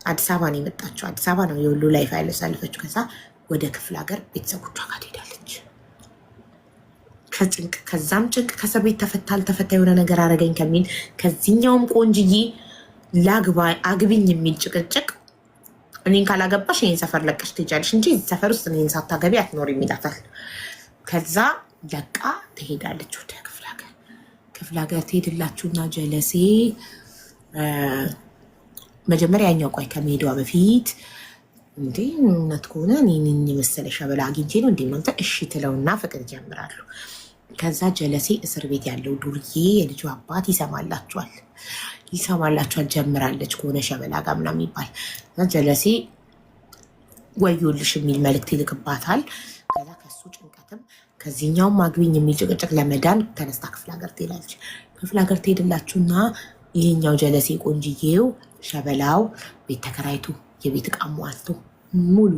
አዲስ አበባ ነው የመጣችው። አዲስ አበባ ነው የሁሉ ላይፍ ያሳለፈችው። ከዛ ወደ ክፍለ ሀገር ቤተሰቦቿ ጋር ትሄዳለች። ከጭንቅ ከዛም ጭንቅ ከእስር ቤት ተፈታ የሆነ ነገር አረገኝ ከሚል ከዚህኛውም ቆንጅዬ ላግባ አግቢኝ የሚል ጭቅጭቅ እኔን ካላገባሽ ይህን ሰፈር ለቀሽ ትሄጃለሽ እንጂ እዚህ ሰፈር ውስጥ እኔን ሳታገቢ አትኖሪም ይላታል። ከዛ ለቃ ትሄዳለች ወደ ክፍለ ሀገር። ክፍለ ሀገር ትሄድላችሁና ጀለሴ መጀመሪያ ያኛው ቆይ ከመሄዷ በፊት እንዴ እውነት ከሆነ እኔን የመሰለ ሸበላ አግኝቼ ነው እንዴ ማለት እሺ ትለውና ፍቅር ይጀምራሉ። ከዛ ጀለሴ እስር ቤት ያለው ዱርዬ የልጁ አባት ይሰማላችኋል ጀምራለች ከሆነ ሸበላ ጋር ምናምን ይባል። ጀለሴ ወዮልሽ የሚል መልእክት ይልክባታል። ከዛ ከሱ ጭንቀትም ከዚህኛውም አግቢኝ የሚል ጭቅጭቅ ለመዳን ተነስታ ክፍለ ሀገር ትሄዳለች። ክፍለ ሀገር ትሄድላችሁና ይሄኛው ጀለሴ ቆንጅዬው ሸበላው ቤት ተከራይቱ የቤት ዕቃ አሟልቶ ሙሉ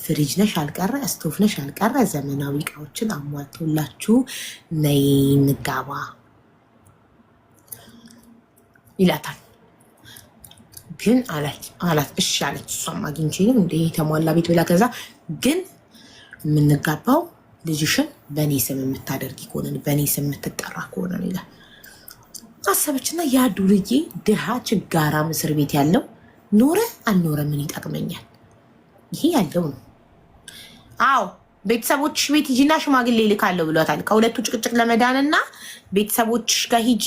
ፍሪጅ ነሽ አልቀረ ስቶፍ ነሽ አልቀረ ዘመናዊ እቃዎችን አሟልቶላችሁ ነይ እንጋባ ይላታል። ግን አላት እሺ አለች። እሷም አግኝቼ ነው እንደ የተሟላ ቤት ብላ ከዛ ግን የምንጋባው ልጅሽን በእኔ ስም የምታደርጊ ከሆነ በእኔ ስም የምትጠራ ከሆነ ነው ይላል። አሰበችና ያ ዱርዬ ድሃ ችጋራም እስር ቤት ያለው ኖረ አልኖረ ምን ይጠቅመኛል? ይሄ ያለው ነው። አዎ ቤተሰቦችሽ ቤት ሂጂና ሽማግሌ ልካለሁ ብሏታል። ከሁለቱ ጭቅጭቅ ለመዳንና ቤተሰቦችሽ ጋር ሂጂ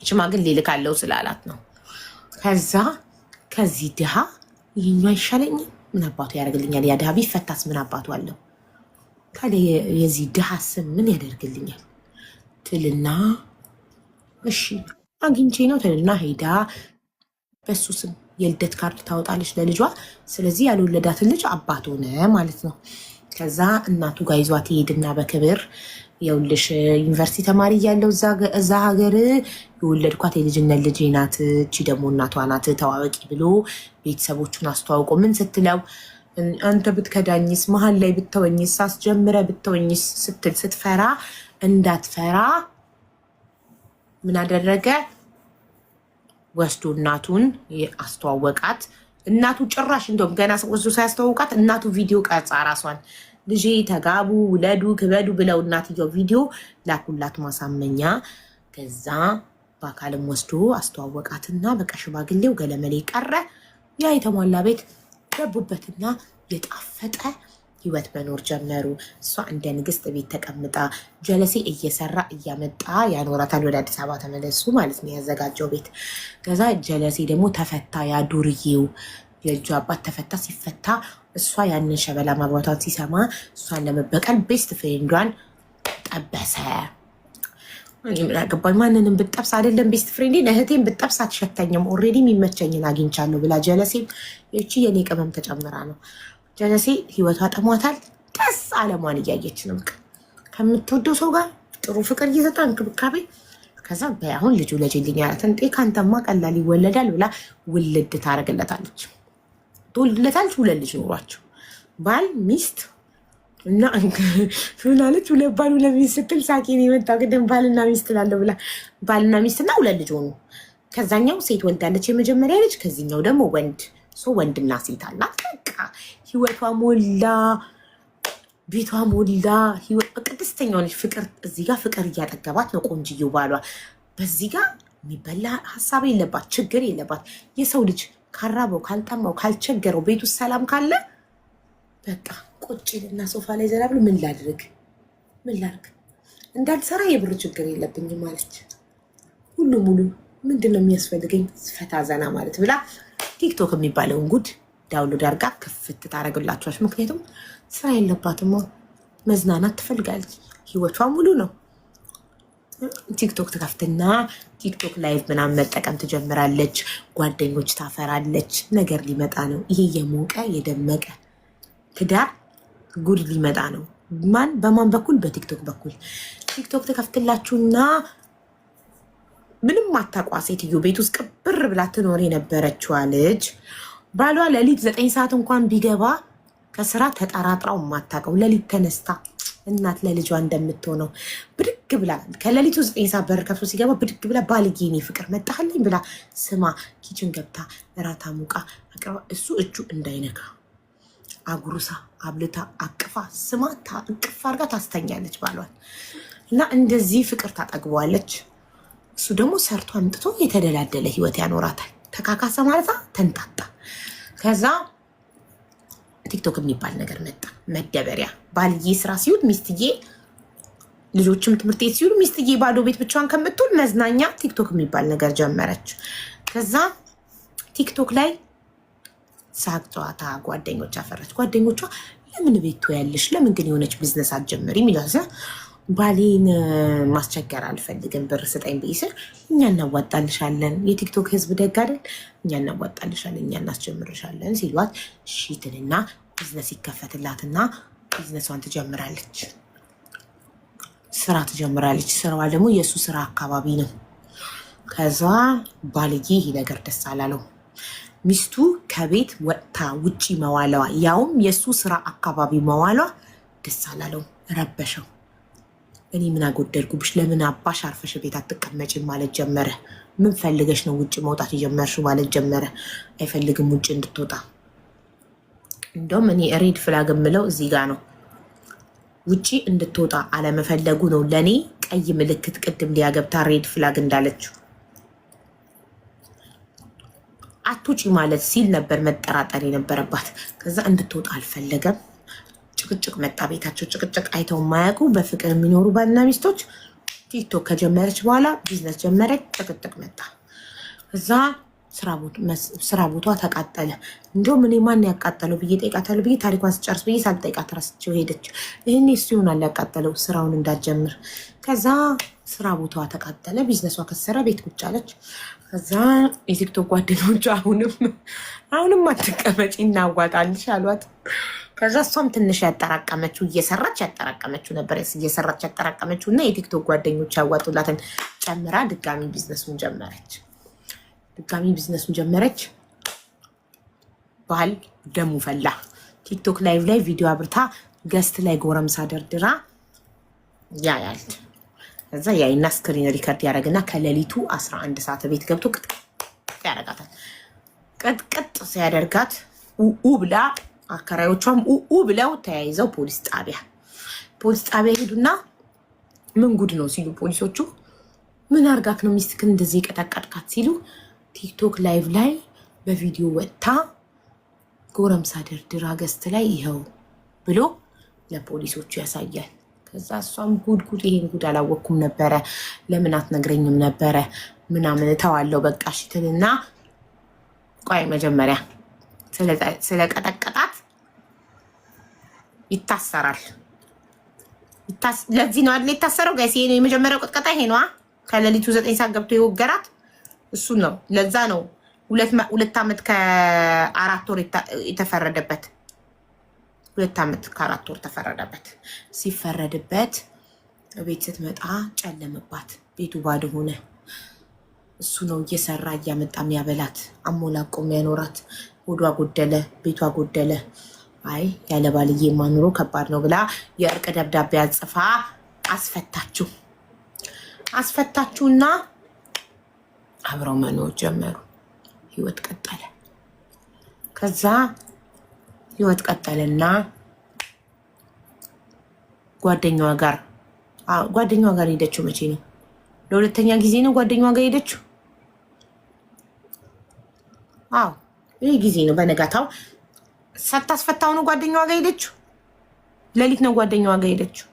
ሽማግሌ ልካለሁ ስላላት ነው። ከዛ ከዚህ ድሃ ይሄኛው አይሻለኝም? ምን አባቱ ያደርግልኛል? ያ ድሃ ቢፈታስ ምን አባቱ አለው? ታዲያ የዚህ ድሃ ስም ምን ያደርግልኛል ትልና እሺ አግኝቼ ነው ትልና ሄዳ በሱ ስም የልደት ካርድ ታወጣለች ለልጇ። ስለዚህ ያልወለዳትን ልጅ አባት ሆነ ማለት ነው። ከዛ እናቱ ጋር ይዟት ይሄድና በክብር የውልሽ ዩኒቨርሲቲ ተማሪ እያለው እዛ ሀገር የወለድኳት የልጅነት ልጅ ናት፣ እቺ ደግሞ እናቷ ናት፣ ተዋወቂ ብሎ ቤተሰቦቹን አስተዋውቆ ምን ስትለው አንተ ብትከዳኝስ መሀል ላይ ብትወኝስ አስጀምረ ብትወኝስ ስትል ስትፈራ እንዳትፈራ ምን አደረገ? ወስዶ እናቱን አስተዋወቃት። እናቱ ጭራሽ እንደውም ገና ወስዶ ሳያስተዋወቃት እናቱ ቪዲዮ ቀርጻ ራሷን ልጄ ተጋቡ ውለዱ ክበዱ ብለው እናትየው ቪዲዮ ላኩላት ማሳመኛ። ከዛ በአካልም ወስዶ አስተዋወቃትና በቃ ሽማግሌው ገለመሌ ቀረ። ያ የተሟላ ቤት ገቡበትና የጣፈጠ ህይወት መኖር ጀመሩ። እሷ እንደ ንግስት ቤት ተቀምጣ ጀለሴ እየሰራ እያመጣ ያኖራታል። ወደ አዲስ አበባ ተመለሱ ማለት ነው ያዘጋጀው ቤት። ከዛ ጀለሴ ደግሞ ተፈታ። ያ ዱርዬው የልጁ አባት ተፈታ። ሲፈታ እሷ ያንን ሸበላ ማግባቷን ሲሰማ እሷን ለመበቀል ቤስት ፍሬንዷን ጠበሰ። ምን አገባኝ ማንንም ብጠብስ አይደለም ቤስት ፍሬንዴን እህቴን ብጠብስ አትሸተኝም፣ ኦልሬዲ የሚመቸኝን አግኝቻለሁ ብላ ጀለሴም ይቺ የኔ ቅመም ተጨምራ ነው። ጀለሴ ህይወቷ ጠሟታል። ቀስ አለሟን እያየች ነው ከምትወደው ሰው ጋር ጥሩ ፍቅር እየሰጣ እንክብካቤ። ከዛ አሁን ልጁ ለጅልኝ ያላትን ከአንተማ ቀላል ይወለዳል ብላ ውልድ ታደርግለታለች። ትወልድለታለች። ሁለት ልጅ ኖሯቸው ባል ሚስት እና ምናለች ሁለት ባል ሁለት ሚስት ስትል ሳቄን የመጣው ቅድም ባልና ሚስት ላለው ብላ ባልና ሚስትና ሁለት ልጅ ሆኑ። ከዛኛው ሴት ወልዳለች የመጀመሪያ ልጅ፣ ከዚህኛው ደግሞ ወንድ ወንድና ሴት አላት። በቃ ህይወቷ ሞላ፣ ቤቷ ሞላ። ቅድስተኛ ሆነች። ፍቅር እዚህ ጋር ፍቅር እያጠገባት ነው ቆንጅዬው ባሏ። በዚህ ጋር የሚበላ ሀሳብ የለባት፣ ችግር የለባት። የሰው ልጅ ካራበው ካልጠማው ካልቸገረው ቤት ውስጥ ሰላም ካለ በቃ ቁጭ እና ሶፋ ላይ ዘና ብሎ ምን ላድርግ እንዳልሰራ የብር ችግር የለብኝም ማለች። ሁሉ ሙሉ ምንድን ነው የሚያስፈልገኝ ፈታ ዘና ማለት ብላ ቲክቶክ የሚባለውን ጉድ ዳውንሎድ አድርጋ ክፍት ታደርግላችኋለች። ምክንያቱም ስራ የለባትም፣ መዝናናት ትፈልጋለች። ህይወቷ ሙሉ ነው። ቲክቶክ ትከፍትና ቲክቶክ ላይቭ ምናምን መጠቀም ትጀምራለች። ጓደኞች ታፈራለች። ነገር ሊመጣ ነው። ይሄ የሞቀ የደመቀ ትዳር ጉድ ሊመጣ ነው። በማን በኩል? በቲክቶክ በኩል። ቲክቶክ ትከፍትላችሁና ምንም አታቋ ሴትዮ ቤት ውስጥ ቅብር ብላ ትኖር የነበረችዋ ልጅ ባሏ ሌሊት 9 ሰዓት እንኳን ቢገባ ከስራ ተጠራጥራው የማታውቀው ሌሊት ተነስታ እናት ለልጇ እንደምትሆነው ብድግ ብድግ ብላ ከሌሊቱ 9 ሰዓት በር ከፍቶ ሲገባ ብድግ ብላ ባልጌ እኔ ፍቅር መጣህልኝ ብላ ስማ ኪችን ገብታ እራት አሙቃ አቅርባ እሱ እጁ እንዳይነካ አጉርሳ አብልታ አቅፋ ስማ እቅፍ አድርጋ ታስተኛለች ባሏል። እና እንደዚህ ፍቅር ታጠግበዋለች። እሱ ደግሞ ሰርቶ አምጥቶ የተደላደለ ህይወት ያኖራታል። ተካካሰ ማለት ተንጣጣ። ከዛ ቲክቶክ የሚባል ነገር መጣ። መደበሪያ ባልዬ ስራ ሲውል ሚስትዬ ልጆችም ትምህርት ቤት ሲውሉ ሚስትዬ ባዶ ቤት ብቻዋን ከምትውል መዝናኛ ቲክቶክ የሚባል ነገር ጀመረች። ከዛ ቲክቶክ ላይ ሳቅ ጨዋታ ጓደኞች አፈራች። ጓደኞቿ ለምን ቤት ትያለሽ? ለምን ግን የሆነች ቢዝነስ አትጀምሪ? የሚለው ባሌን ማስቸገር አልፈልግም፣ ብር ስጠኝ ብዬ ስል እኛ እናዋጣልሻለን፣ የቲክቶክ ህዝብ ደግ አይደል? እኛ እናዋጣልሻለን፣ እኛ እናስጀምርሻለን ሲሏት እሺ ትልና ቢዝነስ ይከፈትላትና ቢዝነሷን ትጀምራለች። ስራ ትጀምራለች። ስራዋ ደግሞ የእሱ ስራ አካባቢ ነው። ከዛ ባልዬ ይህ ነገር ደስ አላለው። ሚስቱ ከቤት ወጥታ ውጪ መዋለዋ ያውም የእሱ ስራ አካባቢ መዋሏ ደስ አላለው፣ ረበሸው። እኔ ምን አጎደልኩብሽ? ለምን አባሽ አርፈሽ ቤት አትቀመጭም ማለት ጀመረ። ምን ፈልገሽ ነው ውጭ መውጣት የጀመርሽው ማለት ጀመረ። አይፈልግም ውጭ እንድትወጣ። እንደውም እኔ ሬድ ፍላግ የምለው እዚህ ጋር ነው። ውጪ እንድትወጣ አለመፈለጉ ነው ለእኔ ቀይ ምልክት። ቅድም ሊያገብታ ሬድ ፍላግ እንዳለችው አትውጪ ማለት ሲል ነበር መጠራጠር የነበረባት። ከዛ እንድትወጣ አልፈለገም። ጭቅጭቅ መጣ ቤታቸው። ጭቅጭቅ አይተው የማያውቁ በፍቅር የሚኖሩ ባልና ሚስቶች ቲክቶክ ከጀመረች በኋላ ቢዝነስ ጀመረች። ጭቅጭቅ መጣ። እዛ ስራ ቦታ ተቃጠለ። እንደውም እኔ ማን ያቃጠለው ብዬ ጠይቃታለሁ ብዬ ታሪኳን ስጨርስ ብዬ ሳልጠይቃት ረስቼው ሄደች። ይህኔ እሱ ይሆናል ያቃጠለው ስራውን እንዳትጀምር። ከዛ ስራ ቦታዋ ተቃጠለ፣ ቢዝነሷ ከሰረ፣ ቤት ቁጭ አለች። ከዛ የቲክቶክ ጓደኞቹ አሁንም አትቀመጪ እናዋጣልሽ አሏት። ከዛ እሷም ትንሽ ያጠራቀመችው እየሰራች ያጠራቀመችው ነበር እየሰራች ያጠራቀመችው እና የቲክቶክ ጓደኞች ያዋጡላትን ጨምራ ድጋሚ ቢዝነሱን ጀመረች። ባህል ደሙ ፈላ። ቲክቶክ ላይቭ ላይ ቪዲዮ አብርታ ገስት ላይ ጎረምሳ ደርድራ ያያል። እዛ ያይና ስክሪን ሪከርድ ያደረግና ከሌሊቱ 11 ሰዓት ቤት ገብቶ ቅጥቅጥ ያደርጋታል። ቅጥቅጥ ሲያደርጋት ብላ አከራዮቿም ብለው ተያይዘው ፖሊስ ጣቢያ ሄዱና ምን ጉድ ነው ሲሉ ፖሊሶቹ ምን አርጋክ ነው ሚስትክን እንደዚህ ቀጠቀጥካት ሲሉ ቲክቶክ ላይቭ ላይ በቪዲዮ ወጥታ ጎረምሳ ደርድራ ገስት ላይ ይኸው ብሎ ለፖሊሶቹ ያሳያል። ከዛ እሷም ጉድ ይሄን ጉድ አላወቅኩም ነበረ፣ ለምን አትነግረኝም ነበረ ምናምን ተዋለው በቃ ሽትልና ቆይ መጀመሪያ ስለቀጠቀጣት ይታሰራል። ለዚህ ነው አይደል የታሰረው? ጋይስ ይሄ ነው የመጀመሪያው ቅጥቀጣ። ይሄ ነው ከሌሊቱ 9 ሰዓት ገብቶ የወገራት እሱ ነው። ለዛ ነው 2 ዓመት ከ4 ወር የተፈረደበት። 2 ዓመት ከ4 ወር ተፈረደበት። ሲፈረድበት ቤት ስትመጣ ጨለመባት፣ ቤቱ ባዶ ሆነ። እሱ ነው እየሰራ እያመጣ የሚያበላት አሞላቆ የሚያኖራት። ሆዷ ጎደለ፣ ቤቷ ጎደለ። አይ ያለ ባልዬ ማኑሮ ከባድ ነው ብላ የእርቅ ደብዳቤ አጽፋ አስፈታችሁና አብረው መኖር ጀመሩ። ህይወት ቀጠለ። ከዛ ህይወት ቀጠለና ጓደኛዋ ጋር ሄደችው። መቼ ነው? ለሁለተኛ ጊዜ ነው ጓደኛዋ ጋር ሄደችው። አዎ ይህ ጊዜ ነው። በነጋታው ሳታስፈታው ነው ጓደኛዋ ጋር ሄደችው። ሌሊት ነው ጓደኛዋ ጋር ሄደችው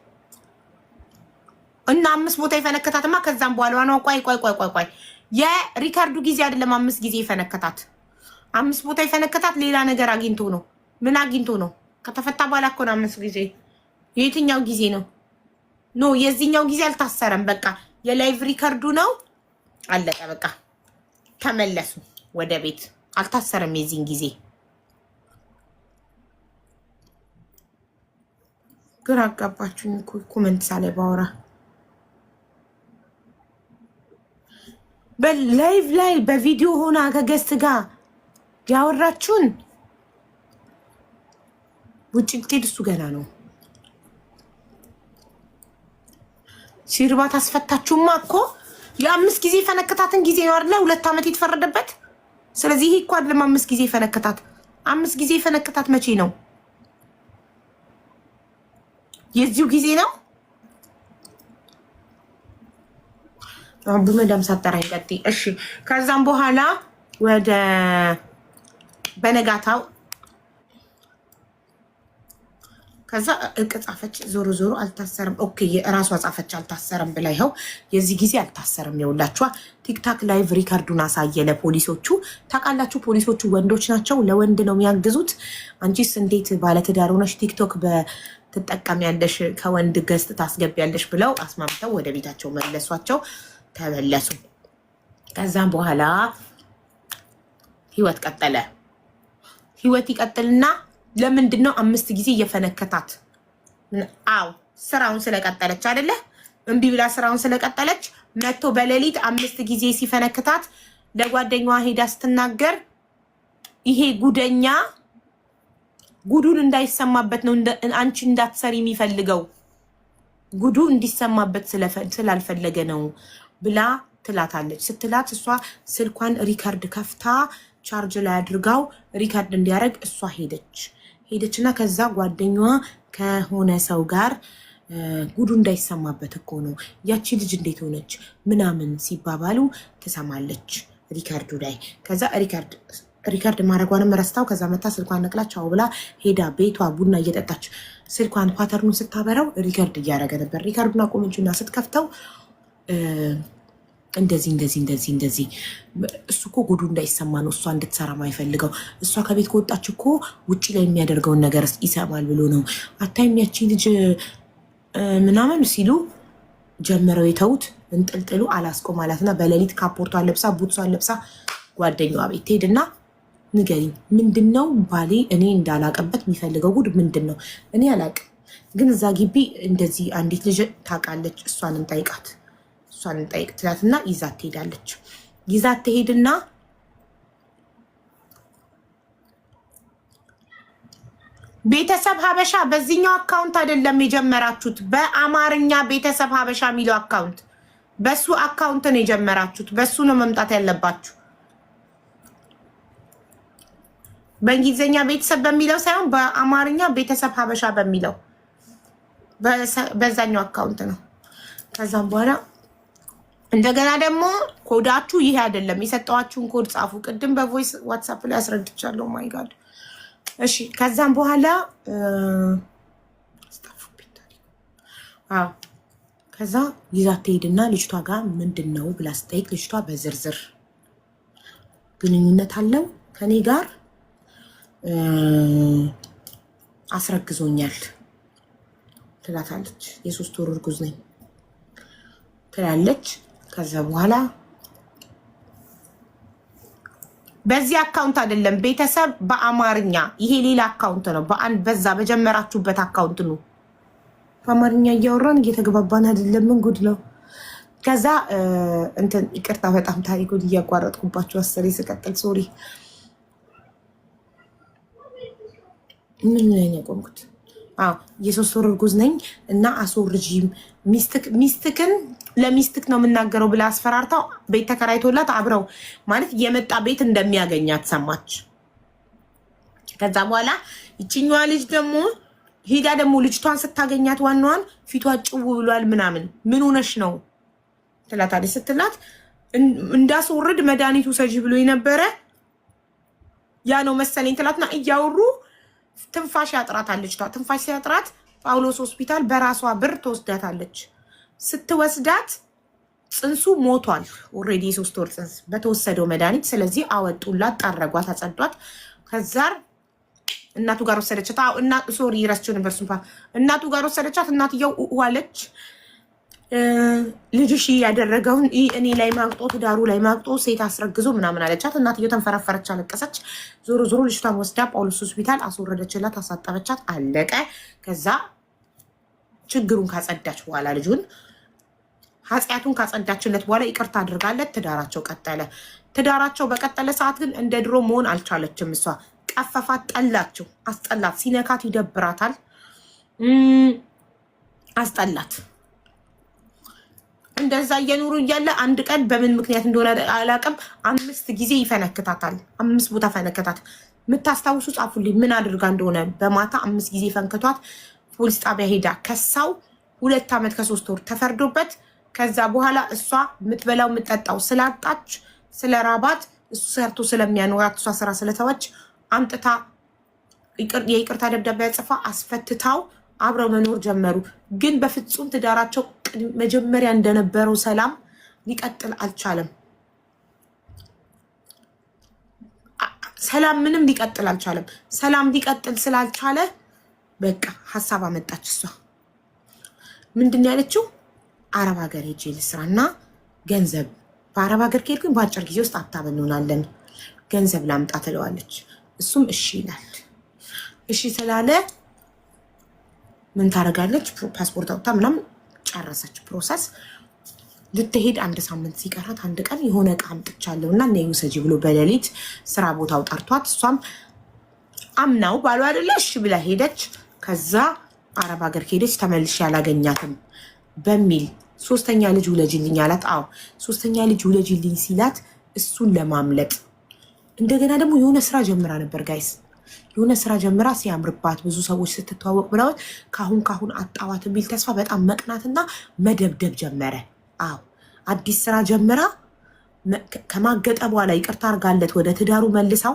እና 5 ቦታ የፈነከታትማ። ከዛም በኋላ ነው ቆይ የሪካርዱ ጊዜ አይደለም 5 ጊዜ የፈነከታት። 5 ቦታ የፈነከታት ሌላ ነገር አግኝቶ ነው። ምን አግኝቶ ነው? ከተፈታ በኋላ እኮ ነው 5 ጊዜ። የትኛው ጊዜ ነው? ኖ የዚህኛው ጊዜ አልታሰረም። በቃ የላይቭ ሪካርዱ ነው። አለቀ በቃ። ተመለሱ ወደ ቤት። አልታሰረም የዚህን ጊዜ። ግራ አጋባችሁኝ እኮ ኮመንት ሳላይ ባወራ በላይቭ ላይ በቪዲዮ ሆና ከገስት ጋር ያወራችሁን ውጭ ልትሄድ እሱ ገና ነው። ሲርባት አስፈታችሁማ እኮ የ5 ጊዜ ፈነከታትን ጊዜ ነው አይደለ 2 ዓመት የተፈረደበት። ስለዚህ ይሄ እኮ አይደለም 5 ጊዜ ፈነከታት። 5 ጊዜ ፈነከታት መቼ ነው? የዚሁ ጊዜ ነው። አቡ መዳም ሳጠራኝ ቀጥይ። እሺ ከዛም በኋላ ወደ በነጋታው ከዛ እቅ ጻፈች። ዞሮ ዞሮ አልታሰርም። ኦኬ የራሷ ጻፈች አልታሰርም ብላ ይኸው የዚህ ጊዜ አልታሰርም። ይኸውላችኋ ቲክታክ ላይቭ ሪካርዱን አሳየ ለፖሊሶቹ። ታውቃላችሁ ፖሊሶቹ ወንዶች ናቸው፣ ለወንድ ነው የሚያግዙት። አንቺስ እንዴት ባለትዳር ሆነሽ ቲክቶክ ትጠቀሚያለሽ ከወንድ ገዝት ታስገቢያለሽ ብለው አስማምተው ወደ ቤታቸው መለሷቸው። ተመለሱ። ከዛም በኋላ ህይወት ቀጠለ። ህይወት ይቀጥልና ለምንድን ነው 5 ጊዜ እየፈነከታት? አው ስራውን ስለቀጠለች አይደለ? እምቢ ብላ ስራውን ስለቀጠለች መጥቶ በሌሊት 5 ጊዜ ሲፈነክታት ለጓደኛዋ ሄዳ ስትናገር ይሄ ጉደኛ ጉዱን እንዳይሰማበት ነው አንቺ እንዳትሰሪ የሚፈልገው ጉዱ እንዲሰማበት ስላልፈለገ ነው ብላ ትላታለች። ስትላት እሷ ስልኳን ሪካርድ ከፍታ ቻርጅ ላይ አድርጋው ሪካርድ እንዲያደርግ እሷ ሄደችና ከዛ ጓደኛዋ ከሆነ ሰው ጋር ጉዱ እንዳይሰማበት እኮ ነው ያቺ ልጅ እንዴት ሆነች ምናምን ሲባባሉ ትሰማለች ሪካርዱ ላይ። ከዛ ሪካርድ ማድረጓንም ረስታው ከዛ መታ ስልኳን ነቅላቸው ብላ ሄዳ ቤቷ ቡና እየጠጣች ስልኳን ፓተርኑን ስታበራው ሪካርድ እያደረገ ነበር። ሪካርዱን አቆመችና ስትከፍተው እንደዚህ እሱ እኮ ጉዱ እንዳይሰማ ነው እሷ እንድትሰራ ማይፈልገው። እሷ ከቤት ከወጣች እኮ ውጭ ላይ የሚያደርገውን ነገር ይሰማል ብሎ ነው። አታይም ያቺ ልጅ ምናምን ሲሉ ጀምረው የተውት እንጥልጥሉ አላስቆም አላትና በሌሊት ካፖርቷን ለብሳ ቡትሷን ለብሳ ጓደኛዋ ቤት ትሄድና ንገሪኝ ምንድነው ባሌ እኔ እንዳላቀበት የሚፈልገው ጉድ ምንድነው? እኔ አላቅም፣ ግን እዛ ግቢ እንደዚህ አንዲት ልጅ ታውቃለች፣ እሷን እንጠይቅ ትላትና ይዛት ትሄዳለች። ይዛት ትሄድና ቤተሰብ ሀበሻ በዚህኛው አካውንት አይደለም የጀመራችሁት፣ በአማርኛ ቤተሰብ ሀበሻ የሚለው አካውንት በሱ አካውንት ነው የጀመራችሁት። በሱ ነው መምጣት ያለባችሁ። በእንግሊዝኛ ቤተሰብ በሚለው ሳይሆን በአማርኛ ቤተሰብ ሀበሻ በሚለው በዛኛው አካውንት ነው። ከዛም በኋላ እንደገና ደግሞ ኮዳችሁ ይሄ አይደለም። የሰጠዋችሁን ኮድ ጻፉ። ቅድም በቮይስ ዋትሳፕ ላይ አስረድቻለሁ። ማይ ጋድ። እሺ ከዛም በኋላ ከዛ ይዛት ትሄድና ልጅቷ ጋር ምንድን ነው ብላ ስጠይቅ ልጅቷ በዝርዝር ግንኙነት አለው ከኔ ጋር አስረግዞኛል ትላታለች። የ3 ወር እርጉዝ ነኝ ትላለች። ከዛ በኋላ በዚህ አካውንት አይደለም ቤተሰብ በአማርኛ ይሄ ሌላ አካውንት ነው። በዛ በጀመራችሁበት አካውንት ነው። በአማርኛ እያወራን እየተግባባን አይደለም። ምን ጉድ ነው? ከዛ እንትን ይቅርታ በጣም ታሪኩን እያቋረጥኩባችሁ አሰሪ ስቀጥል ሶሪ። ምን ላይ ነው የቆምኩት? የ3 ወር እርጉዝ ነኝ እና አስወርጂ ሚስትክን ለሚስትክ ነው የምናገረው ብላ አስፈራርታው ቤት ተከራይቶላት አብረው ማለት የመጣ ቤት እንደሚያገኛት ሰማች። ከዛ በኋላ ይችኛዋ ልጅ ደግሞ ሄዳ ደግሞ ልጅቷን ስታገኛት ዋናዋን ፊቷ ጭው ብሏል ምናምን ምን ሆነሽ ነው ትላታለች። ስትላት እንዳስወርድ መድኃኒቱ ሰጂ ብሎ የነበረ ያ ነው መሰለኝ ትላትና እያወሩ ትንፋሽ ያጥራታለች። ትንፋሽ ሲያጥራት ጳውሎስ ሆስፒታል በራሷ ብር ትወስዳታለች። ስትወስዳት ጽንሱ ሞቷል። ኦልሬዲ የ3 ወር ጽንስ በተወሰደው መድኃኒት። ስለዚህ አወጡላት፣ ጠረጓት፣ አጸዷት። ከዛ እናቱ ጋር ወሰደቻት። ሶሪ ረስቸው ነበር ሱምፓ እናቱ ጋር ወሰደቻት። እናትየው ዋለች። ልጅሽ ያደረገውን እኔ ላይ ማቅጦ ትዳሩ ላይ ማቅጦ ሴት አስረግዞ ምናምን አለቻት። እናትየው ተንፈረፈረች፣ አለቀሰች። ዞሮ ዞሮ ልጅቷን ወስዳ ጳውሎስ ሆስፒታል አስወረደችላት፣ አሳጠበቻት፣ አለቀ። ከዛ ችግሩን ካጸዳች በኋላ ልጁን ኃጢአቱን ካጸዳችለት በኋላ ይቅርታ አድርጋለት ትዳራቸው ቀጠለ። ትዳራቸው በቀጠለ ሰዓት ግን እንደ ድሮ መሆን አልቻለችም። እሷ ቀፈፋት፣ ጠላችው፣ አስጠላት። ሲነካት ይደብራታል፣ አስጠላት። እንደዛ እየኖሩ እያለ አንድ ቀን በምን ምክንያት እንደሆነ አላውቅም 5 ጊዜ ይፈነክታታል። 5 ቦታ ፈነከታት። የምታስታውሱ ጻፉልኝ ምን አድርጋ እንደሆነ። በማታ 5 ጊዜ ፈንክቷት ፖሊስ ጣቢያ ሄዳ ከሳው 2 ዓመት ከ3 ወር ተፈርዶበት ከዛ በኋላ እሷ የምትበላው የምትጠጣው ስላጣች ስለራባት እሱ ሰርቶ ስለሚያኖራት እሷ ስራ ስለተወች አምጥታ የይቅርታ ደብዳቤ ጽፋ አስፈትታው አብረው መኖር ጀመሩ። ግን በፍጹም ትዳራቸው መጀመሪያ እንደነበረው ሰላም ሊቀጥል አልቻለም። ሰላም ምንም ሊቀጥል አልቻለም። ሰላም ሊቀጥል ስላልቻለ በቃ ሀሳብ አመጣች። እሷ ምንድን ያለችው አረብ ሀገር ሄጄ ልስራና ገንዘብ በአረብ ሀገር ከሄድ ግን በአጭር ጊዜ ውስጥ ሀብታም እንሆናለን ገንዘብ ላምጣ ትለዋለች። እሱም እሺ ይላል። እሺ ስላለ ምን ታደርጋለች? ፓስፖርት አውጥታ ምናምን ጨረሰች ፕሮሰስ። ልትሄድ 1 ሳምንት ሲቀራት አንድ ቀን የሆነ እቃ አምጥቻለሁ እና ነይ ውሰጂ ብሎ በሌሊት ስራ ቦታው ጠርቷት እሷም አምናው ባሉ አይደለ እሺ ብላ ሄደች። ከዛ አረብ ሀገር ከሄደች ተመልሼ አላገኛትም በሚል 3ኛ ልጅ ውለጅልኝ አላት። አዎ 3ኛ ልጅ ውለጅልኝ ሲላት እሱን ለማምለጥ እንደገና ደግሞ የሆነ ስራ ጀምራ ነበር ጋይስ። የሆነ ስራ ጀምራ ሲያምርባት ብዙ ሰዎች ስትተዋወቅ ብለውት ካሁን አጣዋት የሚል ተስፋ በጣም መቅናትና መደብደብ ጀመረ። አዎ አዲስ ስራ ጀምራ ከማገጠ በኋላ ይቅርታ አርጋለት ወደ ትዳሩ መልሳው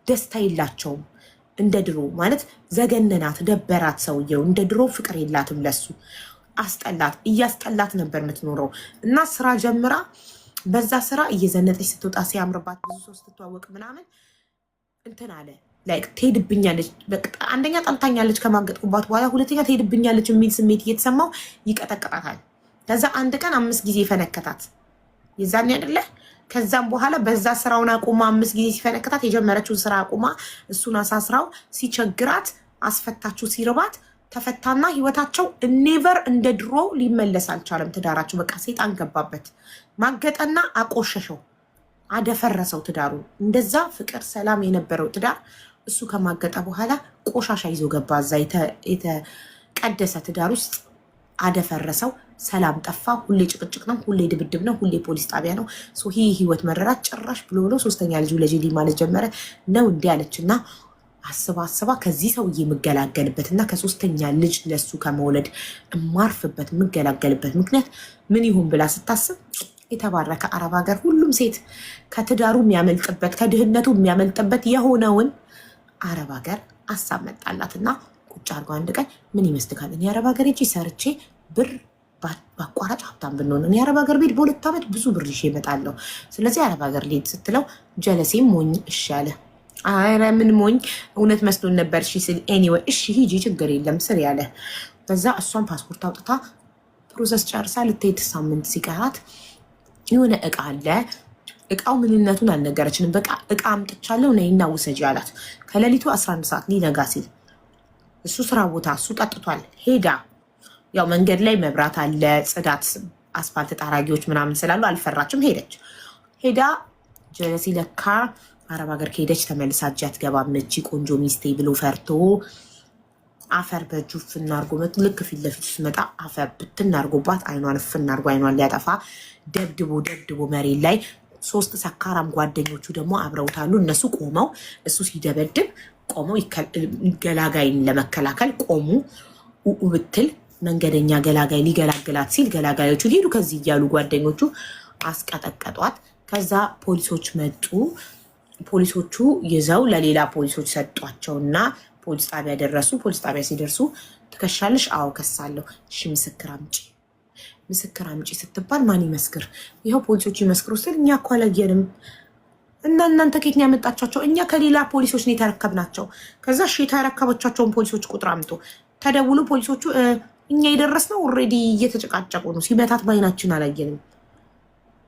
ደስታ የላቸውም። እንደ ድሮ ማለት ዘገነናት፣ ደበራት። ሰውየው እንደ ድሮ ፍቅር የላትም ለሱ። አስጠላት፣ እያስጠላት ነበር የምትኖረው። እና ስራ ጀምራ በዛ ስራ እየዘነጠች ስትወጣ ሲያምርባት ብዙ ሰው ስትተዋወቅ ምናምን እንትን አለ ላይክ ትሄድብኛለች። አንደኛ ጠልታኛለች ከማገጥኩባት በኋላ፣ ሁለተኛ ትሄድብኛለች የሚል ስሜት እየተሰማው ይቀጠቅጣታል። ከዛ አንድ ቀን 5 ጊዜ ፈነከታት። የዛኔ አይደለ? ከዛም በኋላ በዛ ስራውን አቁማ 5 ጊዜ ሲፈነከታት የጀመረችውን ስራ አቁማ እሱን አሳስራው ሲቸግራት አስፈታችሁ። ሲርባት ተፈታና ህይወታቸው ኔቨር እንደ ድሮ ሊመለስ አልቻለም። ትዳራቸው በቃ ሴጣን ገባበት። ማገጠና አቆሸሸው፣ አደፈረሰው ትዳሩ። እንደዛ ፍቅር ሰላም የነበረው ትዳር እሱ ከማገጠ በኋላ ቆሻሻ ይዞ ገባ። እዛ የተቀደሰ ትዳር ውስጥ አደፈረሰው። ሰላም ጠፋ። ሁሌ ጭቅጭቅ ነው፣ ሁሌ ድብድብ ነው፣ ሁሌ ፖሊስ ጣቢያ ነው። ይህ ህይወት መረራት ጭራሽ ብሎ 3ኛ ልጅ ውለጂልኝ ማለት ጀመረ ነው እንዲህ አለችና አስባ ከዚህ ሰውዬ የምገላገልበትና ከ3ኛ ልጅ ለሱ ከመውለድ የማርፍበት የምገላገልበት ምክንያት ምን ይሁን ብላ ስታስብ የተባረከ አረብ ሀገር ሁሉም ሴት ከትዳሩ የሚያመልጥበት ከድህነቱ የሚያመልጥበት የሆነውን አረብ ሀገር አሳብ መጣላትና ቁጭ አድርጎ አንድ ቀን ምን ይመስልካል እኔ አረብ ሀገር ሄጄ ሰርቼ ብር በአቋራጭ ሀብታም ብንሆን እኔ አረብ ሀገር ቤት በ2 ዓመት ብዙ ብር ይዤ እመጣለሁ። ስለዚህ አረብ ሀገር ልሄድ ስትለው ጀለሴም ሞኝ እሺ አለ። አረ ምን ሞኝ እውነት መስሎን ነበር እሺ ስል ኤኒዌይ እሺ ሂጂ ችግር የለም ስር ያለ። በዛ እሷን ፓስፖርት አውጥታ ፕሮሰስ ጨርሳ ልትሄድ ሳምንት ሲቀራት የሆነ እቃ አለ። እቃው ምንነቱን አልነገረችንም። በቃ እቃ አምጥቻለሁ ነይና ውሰጂ አላት። ከሌሊቱ 11 ሰዓት ሊነጋ ሲል እሱ ስራ ቦታ እሱ ጠጥቷል። ሄዳ ያው መንገድ ላይ መብራት አለ፣ ጽዳት፣ አስፋልት ጠራጊዎች ምናምን ስላሉ አልፈራችም። ሄዳ ጀለሲ ለካ አረብ ሀገር ከሄደች ተመልሳ እጅ አትገባም እቺ ቆንጆ ሚስቴ ብሎ ፈርቶ አፈር በእጁ ፍናርጎ መጡ። ልክ ፊት ለፊት ስመጣ አፈር ብትናርጎባት አይኗን ፍናርጎ አይኗን ሊያጠፋ ደብድቦ መሬት ላይ 3 ሰካራም ጓደኞቹ ደግሞ አብረውታሉ። እነሱ ቆመው እሱ ሲደበድብ ቆመው ገላጋይን ለመከላከል ቆሙ። ብትል መንገደኛ ገላጋይ ሊገላግላት ሲል ገላጋዮቹ ሄዱ ከዚህ እያሉ ጓደኞቹ አስቀጠቀጧት። ከዛ ፖሊሶች መጡ። ፖሊሶቹ ይዘው ለሌላ ፖሊሶች ሰጧቸውና ፖሊስ ጣቢያ ደረሱ። ፖሊስ ጣቢያ ሲደርሱ ትከሻለሽ? አዎ ከሳለሁ። እሺ ምስክር አምጪ ስትባል ማን ይመስክር? ይኸው ፖሊሶቹ ይመስክሩ ስትል እኛ እኮ አላየንም እና እናንተ ከየት ነው ያመጣቻቸው? እኛ ከሌላ ፖሊሶች ነው የተረከብናቸው። ከዛ እሺ የተረከበቻቸውን ፖሊሶች ቁጥር አምጡ ተደውሎ ፖሊሶቹ እኛ የደረስነው ኦልሬዲ እየተጨቃጨቁ ነው፣ ሲመታት ባይናችን አላየንም።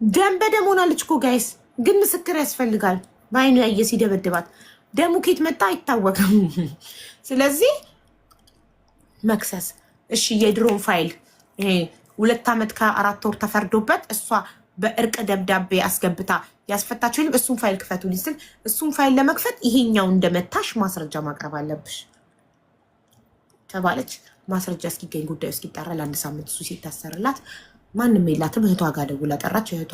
ደም በደም ሆናለች እኮ ጋይስ፣ ግን ምስክር ያስፈልጋል። በአይኑ ያየ ሲደበድባት ደሙ ኬት መጣ አይታወቅም። ስለዚህ መክሰስ እሺ የድሮን ፋይል 2 ዓመት ከ4 ወር ተፈርዶበት እሷ በእርቅ ደብዳቤ አስገብታ ያስፈታችሁ ይልም እሱን ፋይል ክፈቱልኝ ስል እሱን ፋይል ለመክፈት ይሄኛው እንደመታሽ ማስረጃ ማቅረብ አለብሽ ተባለች። ማስረጃ እስኪገኝ ጉዳዩ እስኪጣራ ለ1 ሳምንት እሱ ሲታሰርላት ማንም የላትም። እህቷ ጋር ደውላ ጠራች። እህቷ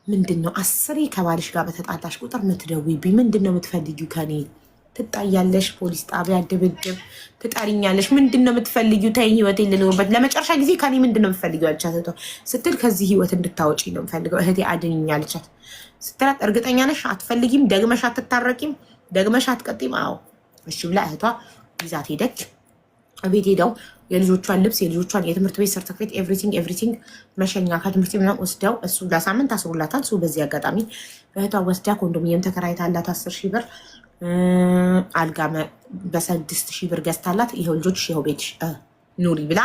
ምንድነው 10 ከባልሽ ጋር በተጣላሽ ቁጥር ምትደውይብኝ? ምንድነው የምትፈልጊው ከኔ? ትጣያለሽ፣ ፖሊስ ጣቢያ ድብድብ ትጠሪኛለሽ። ምንድነው የምትፈልጊው? ተይኝ፣ ህይወቴን ልኖርበት። ለመጨረሻ ጊዜ ከኔ ምንድነው የምትፈልጊው አለቻት። እህቷ ስትል ከዚህ ህይወት እንድታወጪ ነው የምፈልገው እህቴ፣ አድኝኝ አለቻት። ስትላት እርግጠኛ ነሽ አትፈልጊም? ደግመሽ አትታረቂም? ደግመሽ አትቀጢም? አዎ እሺ ብላ እህቷ ይዛት ሄደች። ቤት ሄደው የልጆቿን ልብስ የልጆቿን የትምህርት ቤት ሰርተፊኬት ኤቭሪቲንግ መሸኛ ከትምህርት ቤት ወስደው እሱ ለሳምንት አስሮላታል። እሱ በዚህ አጋጣሚ እህቷ ወስዳ ኮንዶሚኒየም ተከራይታላት 10,000 ብር አልጋ በ6,000 ብር ገዝታላት ይኸው ልጆች ይኸው ቤትሽ ኑሪ ብላ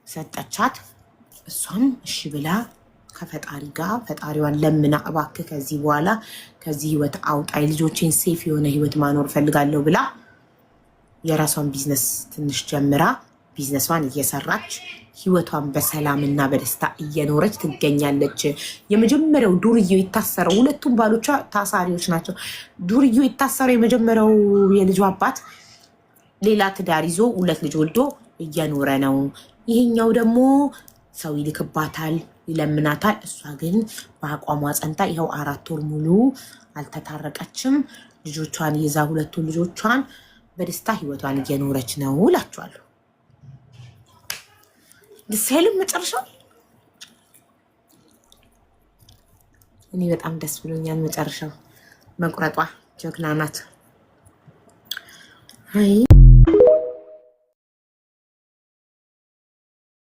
ሰጠቻት። እሷም እሺ ብላ ከፈጣሪ ጋር ፈጣሪዋን ለምና እባክህ ከዚህ በኋላ ከዚህ ህይወት አውጣኝ፣ ልጆቼን ሴፍ የሆነ ህይወት ማኖር ፈልጋለሁ ብላ የራሷን ቢዝነስ ትንሽ ጀምራ ቢዝነሷን እየሰራች ህይወቷን በሰላምና በደስታ እየኖረች ትገኛለች። የመጀመሪያው ዱርዬው የታሰረው ሁለቱም ባሎቿ ታሳሪዎች ናቸው። ዱርዬው የታሰረው የመጀመሪያው የልጇ አባት ሌላ ትዳር ይዞ 2 ልጅ ወልዶ እየኖረ ነው። ይሄኛው ደግሞ ሰው ይልክባታል፣ ይለምናታል። እሷ ግን በአቋሟ ጸንታ ይኸው 4 ወር ሙሉ አልተታረቀችም። ልጆቿን ይዛ 2 ልጆቿን በደስታ ህይወቷን እየኖረች ነው እላችኋለሁ። ደስይልም መጨረሻው እኔ በጣም ደስ ብሎኛል። መጨረሻው መቁረጧ ጀግና ናት።